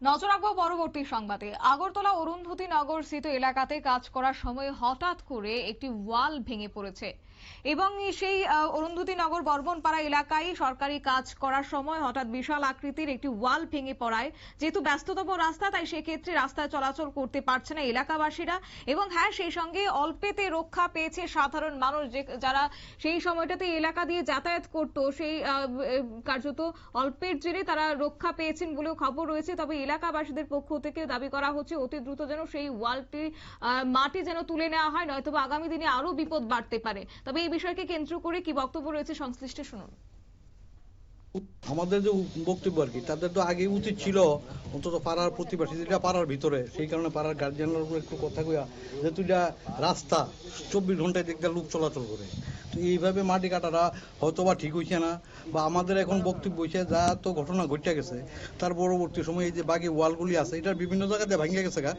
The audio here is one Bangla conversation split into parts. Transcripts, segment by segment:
নজর রাখবো পরবর্তী সংবাদে। আগরতলা অরুন্ধতী নগর স্থিত এলাকাতে কাজ করার সময় হঠাৎ করে একটি ওয়াল ভেঙে পড়েছে এবং সেই অরুন্ধতী নগর বর্বনপাড়া এলাকায় সরকারি কাজ করার সময় হঠাৎ বিশাল আকৃতির একটি ওয়াল ভেঙে পড়ায় যেহেতু ব্যস্ততম রাস্তা, তাই সেক্ষেত্রে রাস্তায় চলাচল করতে পারছে না এলাকাবাসীরা। এবং হ্যাঁ, সেই সঙ্গে অল্পেতে রক্ষা পেয়েছে সাধারণ মানুষ, যারা সেই সময়টাতে এলাকা দিয়ে যাতায়াত করতো, সেই কার্যত অল্পের জেরে তারা রক্ষা পেয়েছেন বলেও খবর রয়েছে। তবে এলাকাবাসীদের পক্ষ থেকে দাবি করা হচ্ছে অতি দ্রুত যেন সেই ওয়ালটি মাটি যেন তুলে নেওয়া হয়, নয়তো আগামী দিনে আরো বিপদ বাড়তে পারে। তবে এই বিষয়কে কেন্দ্র করে কি বক্তব্য রয়েছে সংশ্লিষ্ট শুনুন। আমাদের যে বক্তব্য আর কি, তাদের তো আগে উচিত ছিল অন্তত পাড়ার প্রতিবেশী, যেটা পাড়ার ভিতরে, সেই কারণে পাড়ার গার্জিয়ানদের উপর একটু কথা কইয়া, যেহেতু এটা রাস্তা 24 ঘন্টায় দেখতে লোক চলাচল করে, তো এইভাবে মাটি কাটাটা হয়তো বা ঠিক হইছে না। বা আমাদের এখন বক্তব্য হয়েছে যা তো ঘটনা ঘটে গেছে, তার পরবর্তী সময় এই যে বাকি ওয়ালগুলি আছে, এটার বিভিন্ন জায়গাতে ভাঙিয়ে গেছে গা।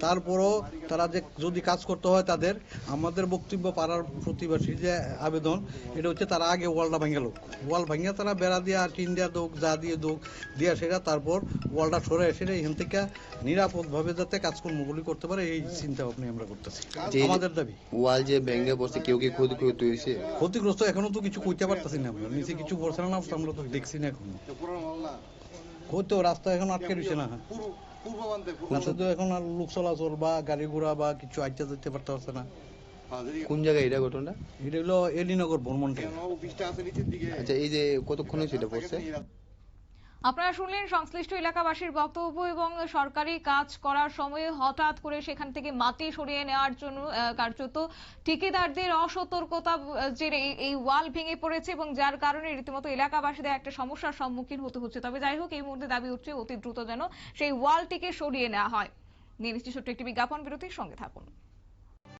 তারপরও তারা যে যদি কাজ করতে হয় তাদের, আমাদের বক্তব্য পাড়ার প্রতিবেশী যে আবেদন, এটা হচ্ছে তারা আগে ওয়ালটা ভাঙিয়ে লোক, ওয়াল ভাঙিয়ে তারা বেড়া দিয়ে আর টিন দেওয়া দোক যা দিয়ে দোক দিয়া সেটা, তারপর ওয়ালটা সরে সেটা এখান থেকে নিরাপদভাবে যাতে কাজকর্মগুলি করতে পারে, এই চিন্তা ভাবনা আমরা করতেছি। আমাদের দাবি ওয়াল যে ভেঙে পড়ছে, কেউ কি ক্ষতিগ্রস্ত হয়েছে? ক্ষতিগ্রস্ত এখনো তো কিছু কইতে পারতেছি না, আমরা নিচে কিছু পড়ছে না, আমরা তো দেখছি না এখনো। হয়তো রাস্তা এখন আটকে রয়েছে না, তো এখন আর লোক চলাচল বা গাড়ি ঘোড়া বা কিছু আইতে যেতে পারছে না। কোন জায়গায় এটা ঘটনা? এটা হলো এলিনগর বর্মনটা। আচ্ছা, এই যে কতক্ষণ হয়েছে এটা পড়ছে? আপনারা শুনলেন সংশ্লিষ্ট এলাকাবাসীর বক্তব্য। এবং সরকারি কাজ করার সময় হঠাৎ করে সেখান থেকে মাটি সরিয়ে নেওয়ার জন্য কার্যত ঠিকাদারদের অসতর্কতা জেরে এই ওয়াল ভেঙে পড়েছে এবং যার কারণে রীতিমতো এলাকাবাসীদের একটা সমস্যার সম্মুখীন হতে হচ্ছে। তবে যাই হোক, এই মুহূর্তে দাবি উঠছে অতি দ্রুত যেন সেই ওয়ালটিকে সরিয়ে নেওয়া হয়। নিয়ে নিচ্ছি ছোট্ট একটি বিজ্ঞাপন বিরতির সঙ্গে থাকুন।